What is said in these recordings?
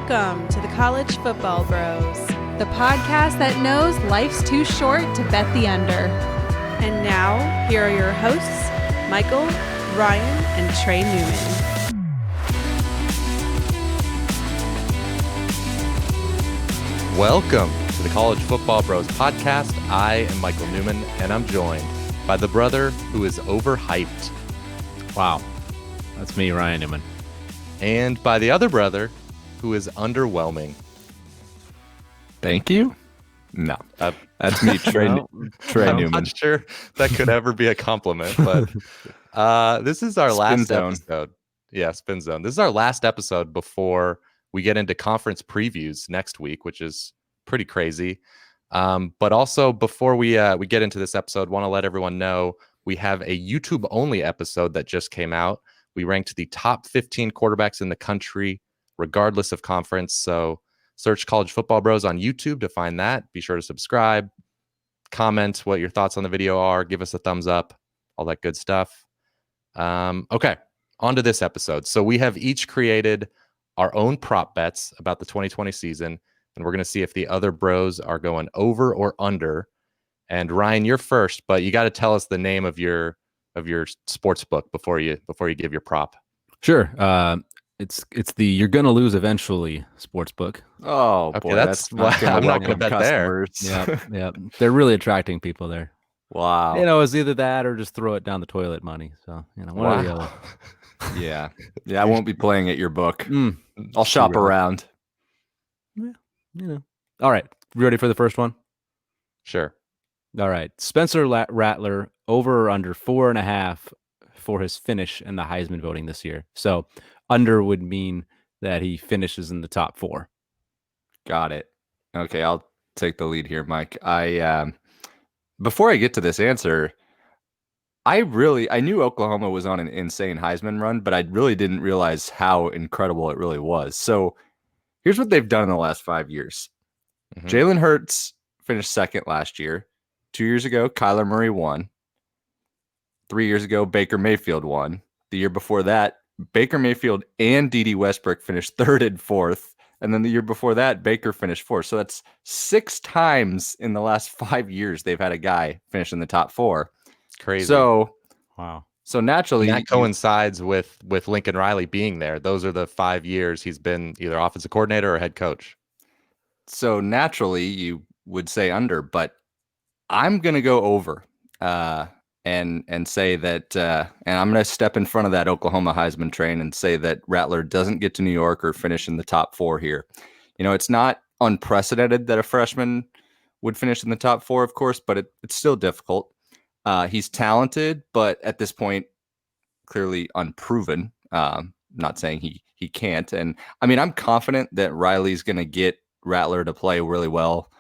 Welcome to the College Football Bros, the podcast that knows life's too short to bet the under. And now, here are your hosts, Michael, Ryan, and Trey Newman. Welcome to the College Football Bros podcast. I am Michael Newman, and I'm joined by the brother who is overhyped. Wow, that's me, Ryan Newman. And by the other brother who is underwhelming. Thank you. No, that's me, Trey Newman. I'm not sure that could ever be a compliment, but this is our last episode. Yeah, Spin Zone. This is our last episode before we get into conference previews next week, which is pretty crazy. But also before we get into this episode, want to let everyone know we have a YouTube only episode that just came out. We ranked the top 15 quarterbacks in the country, regardless of conference. So search College Football Bros on YouTube to find that. Be sure to subscribe, comment what your thoughts on the video are, give us a thumbs up, all that good stuff. Okay, on to this episode. So we have each created our own prop bets about the 2020 season, and we're going to see if the other bros are going over or under. And Ryan, you're first, but you got to tell us the name of your sports book before you give your prop. Sure. It's the You're Gonna Lose Eventually sports book. Oh, okay, boy, that's I'm not gonna bet customers. Yeah. They're really attracting people there. Wow. It's either that or just throw it down the toilet money. So one or the other. Yeah. I won't be playing at your book. I'll shop around. Yeah. All right. Ready for the first one? Sure. All right. Spencer Rattler over or under 4.5 for his finish in the Heisman voting this year. So under would mean that he finishes in the top 4. Got it. Okay, I'll take the lead here, Mike. Before I get to this answer, I knew Oklahoma was on an insane Heisman run, but I really didn't realize how incredible it really was. So here's what they've done in the last 5 years. Mm-hmm. Jalen Hurts finished second last year. 2 years ago, Kyler Murray won. 3 years ago, Baker Mayfield won. The year before that, Baker Mayfield and D.D. Westbrook finished third and fourth. And then the year before that, Baker finished fourth. So that's 6 times in the last 5 years they've had a guy finish in the top 4. Crazy. So, wow. So naturally, and that coincides with Lincoln Riley being there. Those are the 5 years he's been either offensive coordinator or head coach. So naturally, you would say under, but I'm going to go over and say that, and I'm going to step in front of that Oklahoma Heisman train and say that Rattler doesn't get to New York or finish in the top 4 here. It's not unprecedented that a freshman would finish in the top 4, of course, but it's still difficult. He's talented, but at this point, clearly unproven. Not saying he can't. And I mean, I'm confident that Riley's going to get Rattler to play really well.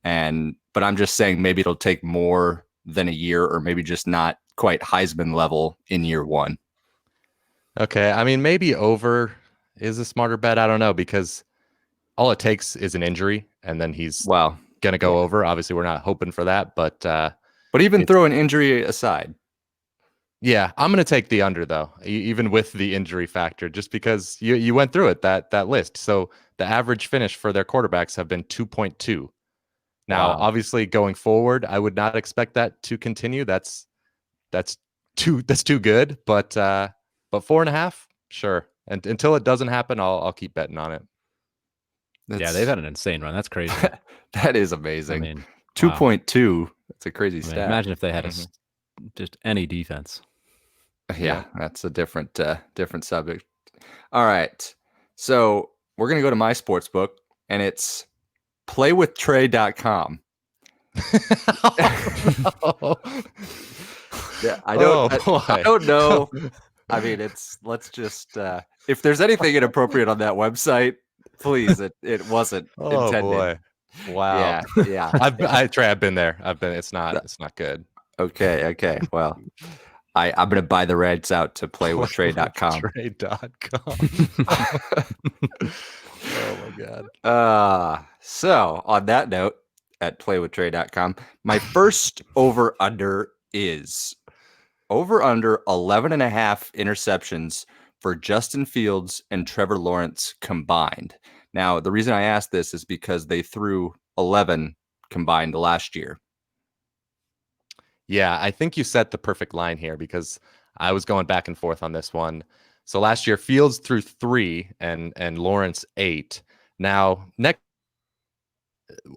But I'm just saying maybe it'll take more than a year, or maybe just not quite Heisman level in year 1. Okay. I mean, maybe over is a smarter bet. I don't know, because all it takes is an injury and then he's going to go over. Obviously, we're not hoping for that, but even throw an injury aside. Yeah, I'm going to take the under, though, even with the injury factor, just because you went through it, that list. So the average finish for their quarterbacks have been 2.2. Now, obviously, going forward, I would not expect that to continue. That's too good. But 4.5, sure. And until it doesn't happen, I'll keep betting on it. They've had an insane run. That's crazy. That is amazing. I mean, 2.2. That's a crazy stat. Imagine if they had just any defense. Yeah, that's a different subject. All right. So we're going to go to my sports book, and it's playwithtrey.com. Yeah, I don't know. I mean, let's just, if there's anything inappropriate on that website, please, it wasn't intended. Boy. Wow. Yeah. I've been there. It's not good. Okay. Well, I'm going to buy the Reds out to playwithtrey.com. Oh my God. So on that note, at playwithtrey.com, my first over under is over under 11.5 interceptions for Justin Fields and Trevor Lawrence combined. Now, the reason I asked this is because they threw 11 combined last year. Yeah, I think you set the perfect line here because I was going back and forth on this one. So last year, Fields threw 3 and Lawrence 8. Now, next,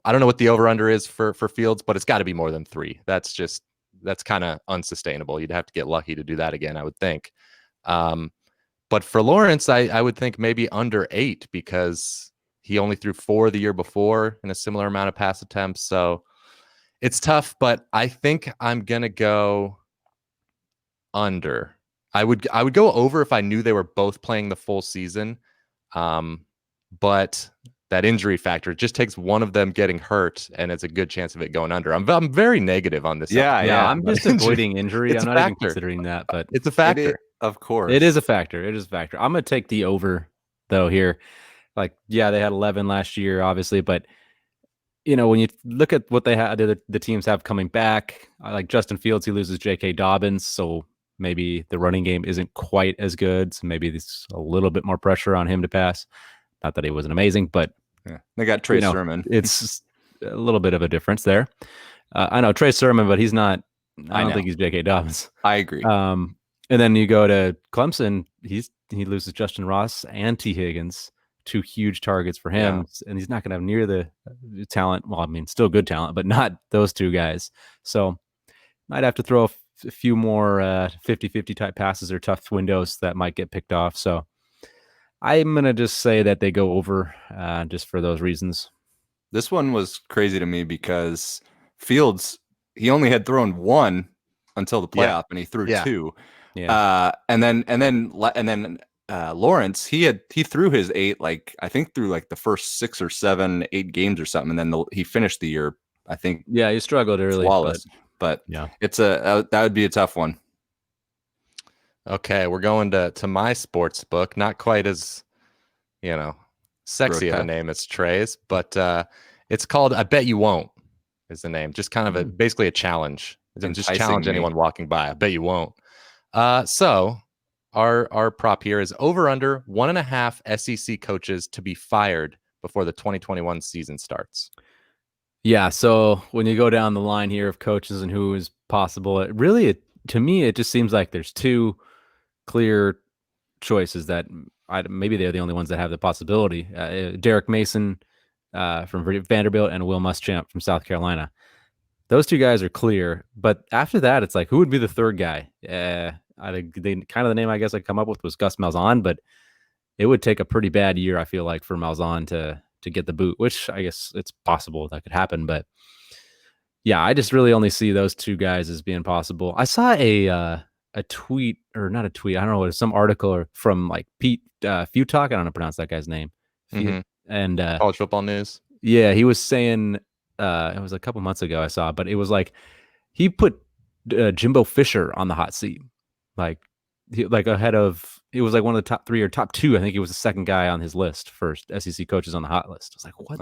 I don't know what the over-under is for Fields, but it's got to be more than 3. That's kind of unsustainable. You'd have to get lucky to do that again, I would think. But for Lawrence, I would think maybe under 8 because he only threw 4 the year before in a similar amount of pass attempts. So it's tough, but I think I'm gonna go under. I would go over if I knew they were both playing the full season. But that injury factor just takes one of them getting hurt, and it's a good chance of it going under. I'm very negative on this. Yeah, I'm just avoiding injury. It's I'm a not even factor. considering that, but It's a factor. Of course. it is a factor. It is a factor. I'm gonna take the over though here. Like, yeah, they had 11 last year, obviously, but when you look at what they had, the teams have coming back, like Justin Fields, he loses J.K. Dobbins, so maybe the running game isn't quite as good. So maybe there's a little bit more pressure on him to pass. Not that he wasn't amazing, but they got Trey Sermon. It's a little bit of a difference there. I know Trey Sermon, but he's not. I don't think he's J.K. Dobbins. I agree. And then you go to Clemson. He loses Justin Ross and T. Higgins, 2 huge targets for him, and he's not going to have near the talent. Well, I mean, still good talent, but not those 2 guys. So might have to throw a few more 50-50 type passes or tough windows that might get picked off. So I'm going to just say that they go over just for those reasons. This one was crazy to me because Fields, he only had thrown 1 until the playoff, and he threw 2. Yeah. And then Lawrence, he threw his 8, like I think through like the first 6 or 7, 8 games or something, and then he finished the year, I think. Yeah, he struggled early, flawless, but yeah, it's that would be a tough one. Okay, we're going to my sports book. Not quite as, sexy of a name as Trey's, but it's called I Bet You Won't is the name. Just kind of basically a challenge. Just challenge anyone walking by. I bet you won't. So our prop here is over under 1.5 SEC coaches to be fired before the 2021 season starts. Yeah, so when you go down the line here of coaches and who is possible, to me, it just seems like there's 2 clear choices that maybe they're the only ones that have the possibility. Derek Mason from Vanderbilt and Will Muschamp from South Carolina. Those 2 guys are clear, but after that, it's like, who would be the third guy? The name I guess I come up with was Gus Malzahn, but it would take a pretty bad year, I feel like, for Malzahn to get the boot, which I guess it's possible that could happen. But yeah, I just really only see those 2 guys as being possible. I saw a tweet, or not a tweet, I don't know, some article from like Pete Futalk. I don't know how to pronounce that guy's name. And College Football News. Yeah, he was saying it was a couple months ago I saw, but it was like he put Jimbo Fisher on the hot seat, like ahead of. It was like one of the top 3 or top 2. I think he was the second guy on his list for SEC coaches on the hot list. I was like, what?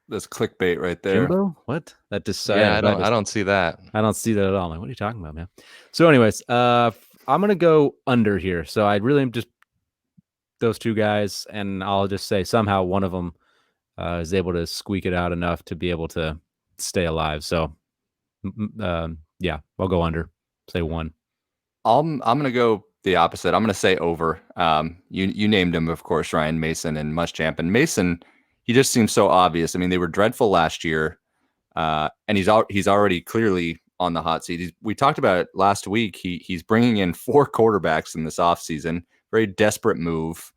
That's clickbait right there. Jimbo? What? That just I don't see that. I don't see that at all. I'm like, what are you talking about, man? So, anyways, I'm gonna go under here. So I really am just those 2 guys, and I'll just say somehow one of them is able to squeak it out enough to be able to stay alive. So, yeah, I'll go under. Say 1. I'm gonna go the opposite. I'm gonna say over. You named him, of course, Ryan Mason and Muschamp. And Mason, he just seems so obvious. I mean, they were dreadful last year, and he's already clearly on the hot seat. We talked about it last week. He's bringing in 4 quarterbacks in this offseason. Very desperate move.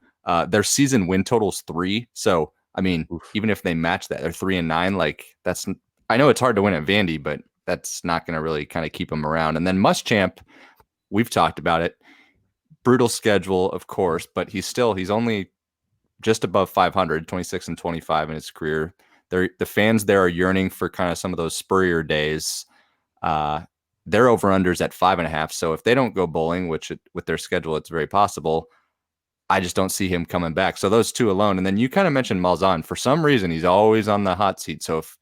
Their season win total's 3. So I mean, even if they match that, they're 3-9. Like that's. I know it's hard to win at Vandy, but that's not going to really kind of keep him around. And then Muschamp, we've talked about it. Brutal schedule, of course, but he's only just above 500, 26-25 in his career. The fans there are yearning for kind of some of those Spurrier days. Their over-unders at 5.5. So if they don't go bowling, which with their schedule, it's very possible, I just don't see him coming back. So those 2 alone. And then you kind of mentioned Malzahn. For some reason, he's always on the hot seat. So if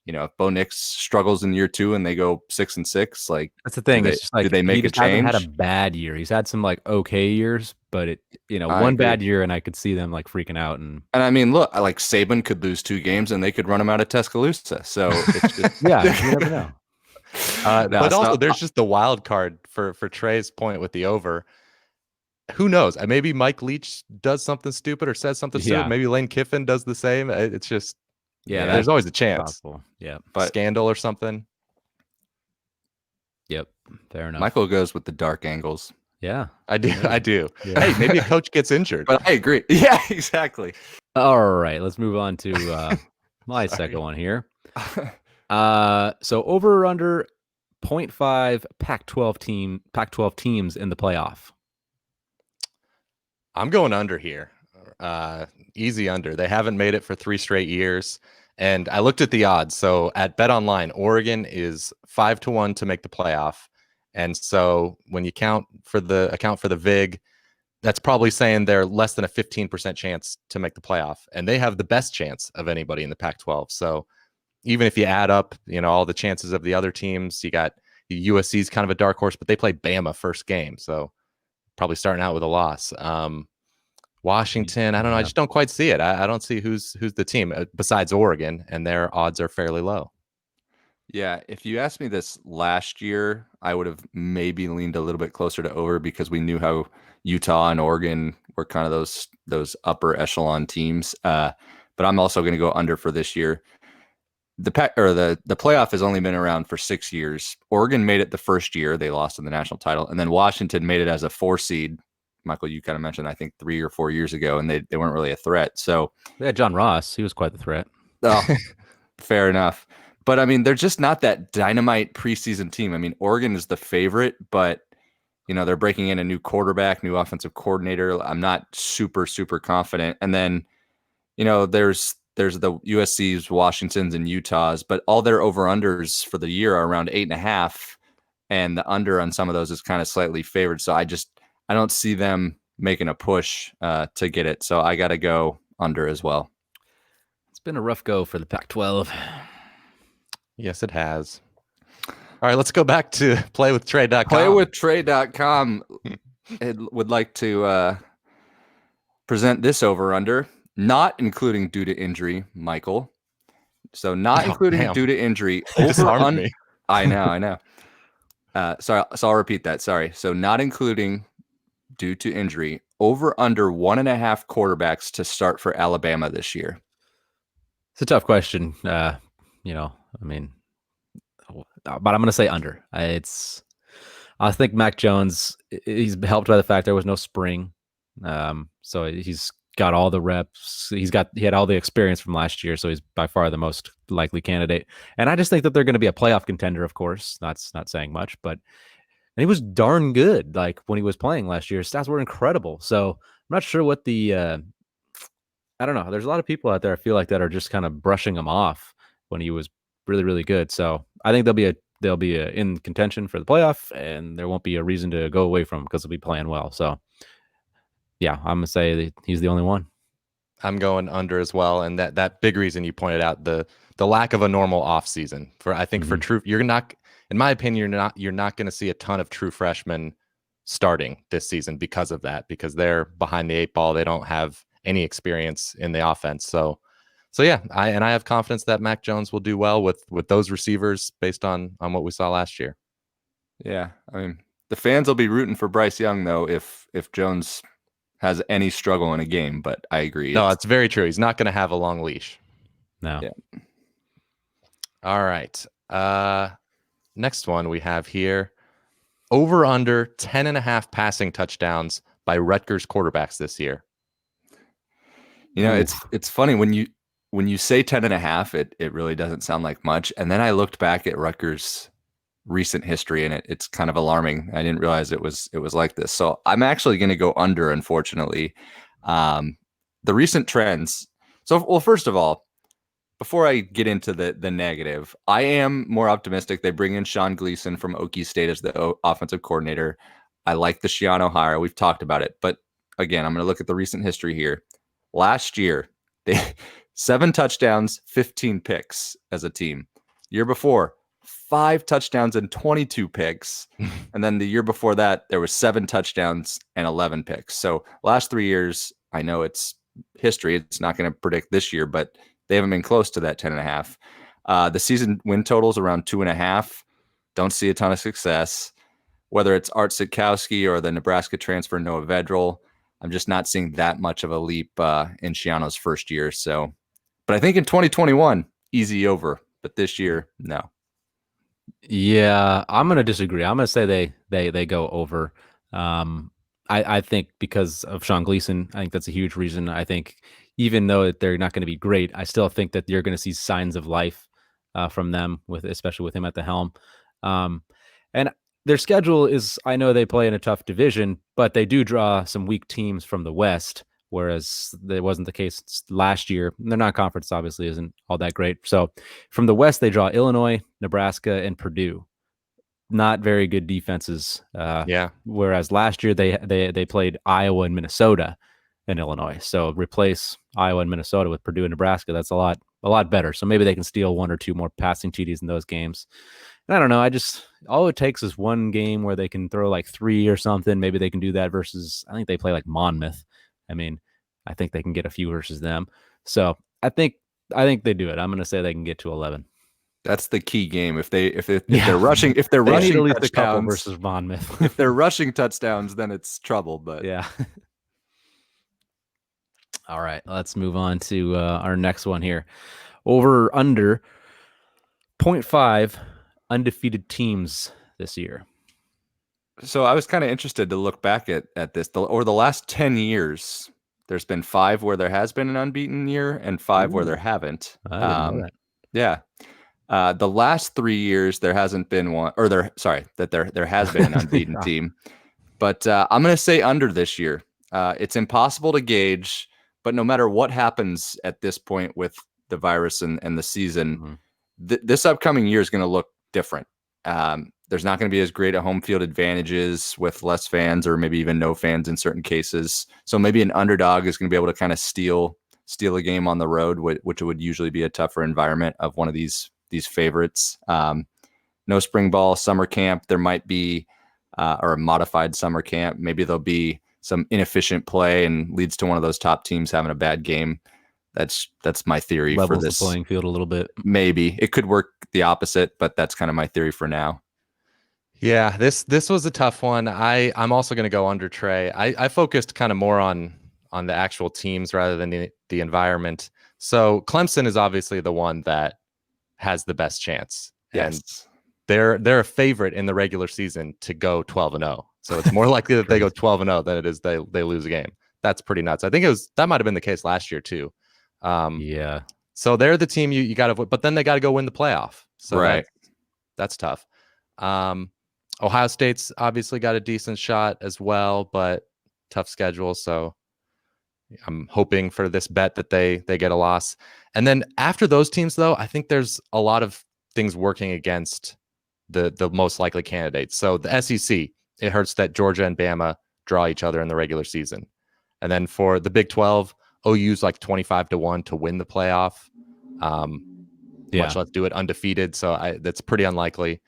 if Bo Nix struggles in year 2 and they go 6-6, like that's the thing. do It's just like they make he a just hasn't change? had a bad year. He's had some like okay years, but I one agree. bad year, and I could see them like freaking out. And I mean, look, like Saban could lose 2 games and they could run him out of Tuscaloosa. So it's just yeah, you never know. But also, there's just the wild card for Trey's point with the over. Who knows? Maybe Mike Leach does something stupid or says something stupid. Maybe Lane Kiffin does the same. It's just there's always a chance. Possible. Yeah, but scandal or something. Yep, fair enough. Michael goes with the dark angles. Yeah, I do. Yeah. Hey, maybe a coach gets injured. But I agree. Yeah, exactly. All right, let's move on to my second one here. So over or under 0.5 Pac12 teams in the playoff. I'm going under here. Easy under. They haven't made it for 3 straight years. And I looked at the odds. So at BetOnline, Oregon is 5-1 to make the playoff. And so when you account for the VIG, that's probably saying they're less than a 15% chance to make the playoff. And they have the best chance of anybody in the Pac-12. So even if you add up, all the chances of the other teams, you got USC's kind of a dark horse, but they play Bama first game. So probably starting out with a loss. Washington, I don't know. I just don't quite see it. I don't see who's the team besides Oregon, and their odds are fairly low. Yeah, if you asked me this last year, I would have maybe leaned a little bit closer to over because we knew how Utah and Oregon were kind of those upper echelon teams. But I'm also going to go under for this year. The playoff has only been around for 6 years. Oregon made it the first year they lost in the national title, and then Washington made it as a 4 seed. Michael, you kind of mentioned, I think 3 or 4 years ago, and they weren't really a threat. So they had John Ross. He was quite the threat. Oh, fair enough. But I mean, they're just not that dynamite preseason team. I mean, Oregon is the favorite, but they're breaking in a new quarterback, new offensive coordinator. I'm not super, super confident. And then, there's the USC's, Washington's, and Utah's, but all their over-unders for the year are around 8.5, and the under on some of those is kind of slightly favored. So I don't see them making a push to get it. So I got to go under as well. It's been a rough go for the Pac-12. Yes, it has. All right, let's go back to playwithtrey.com. Playwithtrey.com would like to present this over-under, not including due to injury, Michael. So not including due to injury. Disarmed me. I know. Sorry, so I'll repeat that. Sorry. So not including due to injury, over under 1.5 quarterbacks to start for Alabama this year. It's a tough question. But I'm going to say under. I think Mac Jones, he's helped by the fact there was no spring. So he's got all the reps. He had all the experience from last year. So he's by far the most likely candidate. And I just think that they're going to be a playoff contender, of course. That's not saying much, but he was darn good. Like when he was playing last year, his stats were incredible. So I'm not sure what I don't know. There's a lot of people out there I feel like that are just kind of brushing him off when he was really, really good. So I think they'll be in contention for the playoff, and there won't be a reason to go away from him because they'll be playing well. So yeah, I'm gonna say that he's the only one. I'm going under as well, and that big reason you pointed out, the lack of a normal offseason. For true, you're not, in my opinion, you're not going to see a ton of true freshmen starting this season because of that, because they're behind the 8 ball. They don't have any experience in the offense. So yeah, I have confidence that Mac Jones will do well with those receivers based on what we saw last year. Yeah, I mean, the fans will be rooting for Bryce Young though if Jones has any struggle in a game, but I agree. No, it's very true. He's not going to have a long leash. No. Yeah. All right. Next one we have here. Over under 10.5 passing touchdowns by Rutgers quarterbacks this year. It's funny when you say 10.5, it really doesn't sound like much. And then I looked back at Rutgers' recent history, and it's kind of alarming. I didn't realize it was like this. So I'm actually going to go under, unfortunately. The recent trends. So, well, first of all, before I get into the negative, I am more optimistic. They bring in Sean Gleason from Okie State as the offensive coordinator. I like the Schiano hire. We've talked about it. But again, I'm going to look at the recent history here. Last year, they 7 touchdowns, 15 picks as a team. Year before, 5 touchdowns and 22 picks. And then the year before that, there was 7 touchdowns and 11 picks. So last 3 years, I know it's history. It's not going to predict this year, but they haven't been close to that 10.5. The season win totals around 2.5. Don't see a ton of success. Whether it's Art Sitkowski or the Nebraska transfer Noah Vedral, I'm just not seeing that much of a leap in Schiano's first year. So, but I think in 2021, easy over. But this year, no. Yeah, I'm going to disagree. I'm going to say they go over. I think because of Sean Gleason, I think that's a huge reason. I think even though they're not going to be great, I still think that you're going to see signs of life from them, especially with him at the helm. And their schedule is, I know they play in a tough division, but they do draw some weak teams from the West, whereas that wasn't the case last year. Their non-conference obviously isn't all that great. So from the West, they draw Illinois, Nebraska, and Purdue. Not very good defenses. Whereas last year they played Iowa and Minnesota and Illinois. So replace Iowa and Minnesota with Purdue and Nebraska. That's a lot better. So maybe they can steal 1 or 2 more passing TDs in those games. And I don't know. All it takes is one game where they can throw like 3 or something. Maybe they can do that versus, I think they play like Monmouth. I mean, I think they can get a few versus them. So I think they do it. I'm going to say they can get to 11. That's the key game. If they're rushing touchdowns, at least a couple versus Monmouth. If they're rushing touchdowns, then it's trouble. But yeah. All right, let's move on to our next one here. Over under 0.5 undefeated teams this year. So I was kind of interested to look back at this. Over the last 10 years, there's been 5 where there has been an unbeaten year and 5 where there haven't. I didn't know that. Yeah. The last 3 years there hasn't been one, or there has been an unbeaten team. But I'm going to say under this year. It's impossible to gauge, but no matter what happens at this point with the virus and the season, this upcoming year is going to look different. There's not going to be as great a home field advantages with less fans or maybe even no fans in certain cases. So maybe an underdog is going to be able to kind of steal a game on the road, which would usually be a tougher environment of one of these favorites. No spring ball, summer camp. There might be, or a modified summer camp. Maybe there'll be some inefficient play and leads to one of those top teams having a bad game. That's my theory for this. The playing field a little bit. Maybe it could work the opposite, but that's kind of my theory for now. Yeah, this was a tough one. I'm also going to go under Trey. I focused kind of more on the actual teams rather than the environment. So Clemson is obviously the one that has the best chance. Yes. And they're a favorite in the regular season to go 12-0. So it's more likely that they go 12-0 than it is they lose a game. That's pretty nuts. I think that might have been the case last year too. Yeah. So they're the team you got to, but then they got to go win the playoff. So right. That's tough. Ohio State's obviously got a decent shot as well, but tough schedule. So I'm hoping for this bet that they get a loss. And then after those teams, though, I think there's a lot of things working against the most likely candidates. So the SEC, it hurts that Georgia and Bama draw each other in the regular season. And then for the Big 12, OU's like 25-1 to win the playoff. Much less do it undefeated. So that's pretty unlikely.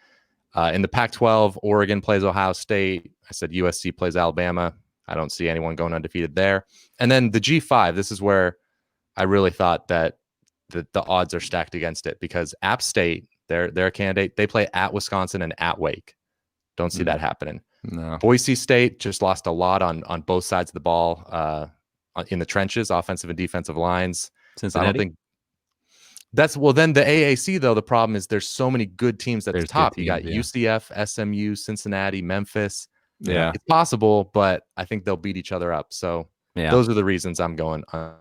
In the Pac-12, Oregon plays Ohio State. I said USC plays Alabama. I don't see anyone going undefeated there. And then the G5, this is where I really thought that the odds are stacked against it, because App State, they're a candidate. They play at Wisconsin and at Wake. Don't see that happening. No. Boise State just lost a lot on both sides of the ball in the trenches, offensive and defensive lines. Cincinnati? I don't think then the AAC, though, the problem is there's so many good teams at the top. You got UCF, SMU, Cincinnati, Memphis. Yeah. It's possible, but I think they'll beat each other up. So those are the reasons I'm going. I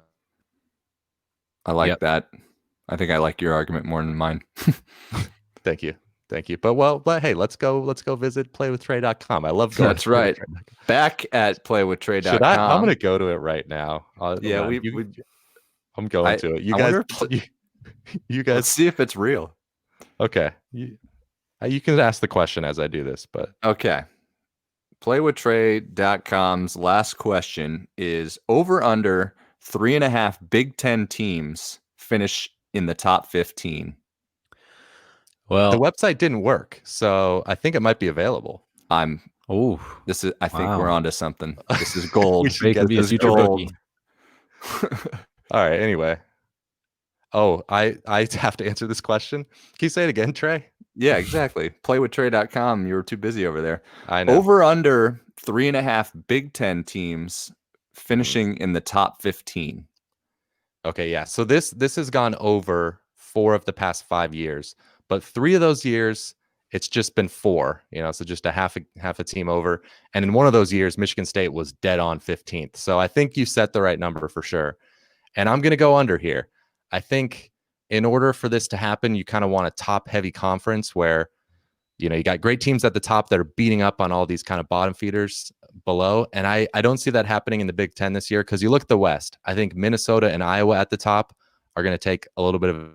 like that. I think I like your argument more than mine. Thank you. But hey, let's go visit playwithtrey.com. I love going. That's right. Back at playwithtrey.com. I'm going to go to it right right now. I'm going to it. You guys let's see if it's real. Okay. You can ask the question as I do this, but okay. Playwithtrey.com's last question is over under 3.5 Big Ten teams finish in the top 15. Well, the website didn't work, so I think it might be available. I think we're onto something. This is gold. We should get be a this future gold. bookie. All right. Anyway. Oh, I have to answer this question. Can you say it again, Trey? Yeah, exactly. Playwithtrey.com. You were too busy over there. I know. Over under 3.5 Big Ten teams finishing in the top 15. Okay, yeah. So this has gone over 4 of the past 5 years, but 3 of those years it's just been 4. So just a half a team over. And in one of those years, Michigan State was dead on 15th. So I think you set the right number for sure. And I'm going to go under here. I think in order for this to happen, you kind of want a top-heavy conference where, you got great teams at the top that are beating up on all these kind of bottom feeders below. And I don't see that happening in the Big Ten this year because you look at the West. I think Minnesota and Iowa at the top are going to take a little bit of a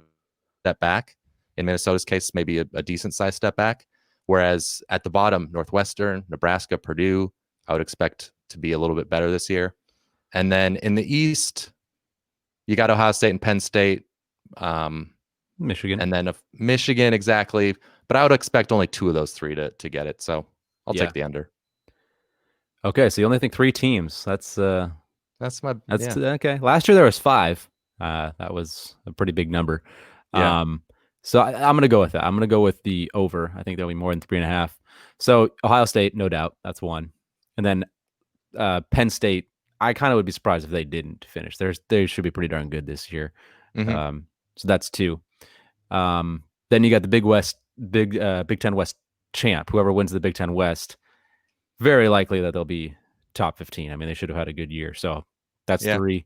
step back. In Minnesota's case, maybe a decent-sized step back. Whereas at the bottom, Northwestern, Nebraska, Purdue, I would expect to be a little bit better this year. And then in the East, you got Ohio State and Penn State, Michigan, and then Michigan, exactly. But I would expect only 2 of those 3 to get it. So I'll take the under. Okay, so you only think 3 teams. That's okay. Last year there was 5. That was a pretty big number. Yeah. So I'm going to go with that. I'm going to go with the over. I think there'll be more than 3.5. So Ohio State, no doubt, that's 1. And then Penn State, I kind of would be surprised if they didn't finish. They should be pretty darn good this year. Mm-hmm. So that's 2. Then you got the Big Ten West champ. Whoever wins the Big Ten West, very likely that they'll be top 15. I mean, they should have had a good year. So that's 3.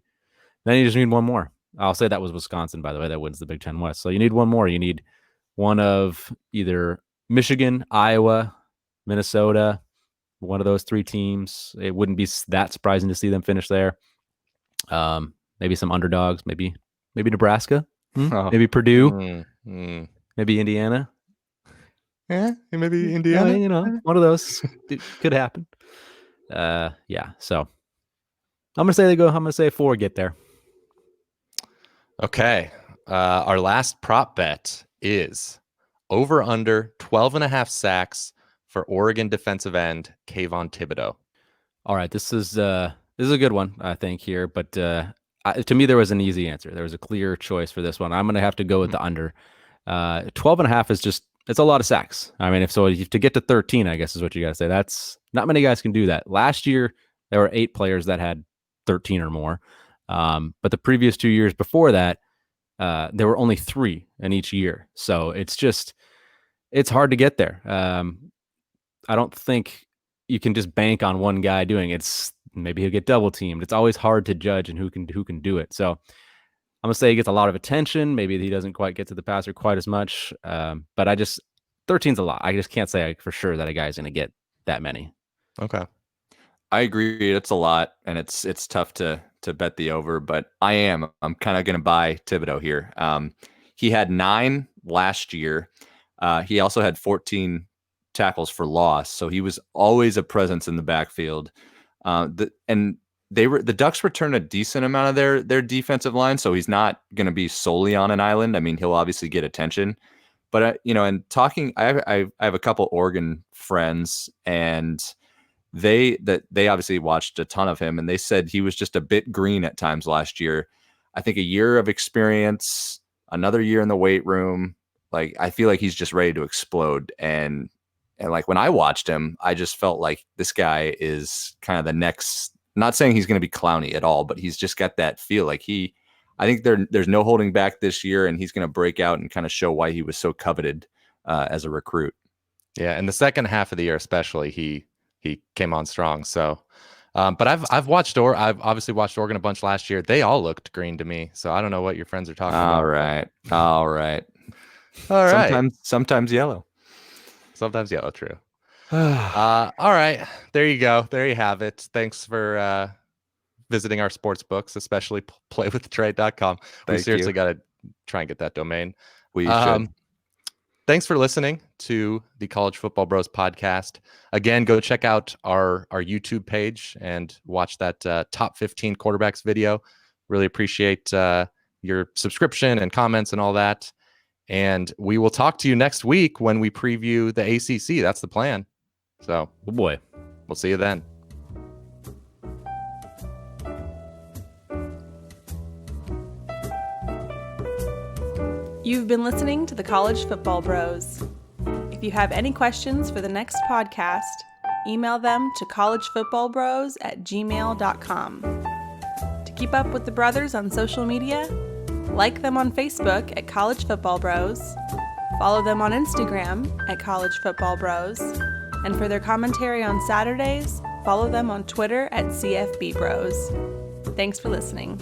Then you just need 1 more. I'll say that was Wisconsin, by the way, that wins the Big Ten West. So you need 1 more. You need one of either Michigan, Iowa, Minnesota, one of those 3 teams. It wouldn't be that surprising to see them finish there. Maybe some underdogs, maybe Nebraska, maybe Purdue, maybe Indiana. Yeah, maybe Indiana. One of those could happen. So I'm gonna say 4 get there. Okay. Our last prop bet is over under 12.5 for Oregon defensive end Kayvon Thibodeaux. All right, this is a good one, I think, here, but to me there was an easy answer. There was a clear choice for this one. I'm going to have to go with the under. 12.5 is it's a lot of sacks. I mean, if to get to 13, I guess is what you got to say. That's not many guys can do that. Last year there were 8 players that had 13 or more. But the previous 2 years before that, there were only 3 in each year. So it's hard to get there. I don't think you can just bank on one guy doing it. Maybe he'll get double teamed. It's always hard to judge and who can do it. So I'm gonna say he gets a lot of attention. Maybe he doesn't quite get to the passer quite as much. But 13's a lot. I just can't say for sure that a guy's gonna get that many. Okay. I agree. It's a lot, and it's tough to bet the over, but I'm kind of going to buy Thibodeaux here. He had 9 last year. He also had 14 tackles for loss, so he was always a presence in the backfield. The Ducks return a decent amount of their defensive line, so he's not going to be solely on an island. I mean, he'll obviously get attention, but and talking, I have a couple Oregon friends, and they obviously watched a ton of him, and they said he was just a bit green at times last year. I think a year of experience, another year in the weight room, like I feel like he's just ready to explode. And like when I watched him, I just felt like this guy is kind of the next, not saying he's going to be clowny at all, but he's just got that feel like I think there's no holding back this year, and he's going to break out and kind of show why he was so coveted as a recruit. Yeah. And the second half of the year, especially, he came on strong. So, but I've obviously watched Oregon a bunch last year. They all looked green to me. So I don't know what your friends are talking about. All right. Sometimes yellow. Sometimes yellow. True. All right. There you go. There you have it. Thanks for visiting our sports books, especially playwithtrade.com. We seriously got to try and get that domain. We should. Thanks for listening to the College Football Bros podcast. Again, go check out our YouTube page and watch that top 15 quarterbacks video. Really appreciate your subscription and comments and all that. And we will talk to you next week when we preview the ACC. That's the plan. So, Oh boy. We'll see you then. You've been listening to the College Football Bros. If you have any questions for the next podcast, email them to collegefootballbros@gmail.com. To keep up with the brothers on social media, like them on Facebook at College Football Bros, follow them on Instagram at College Football Bros, and for their commentary on Saturdays, follow them on Twitter at CFB Bros. Thanks for listening.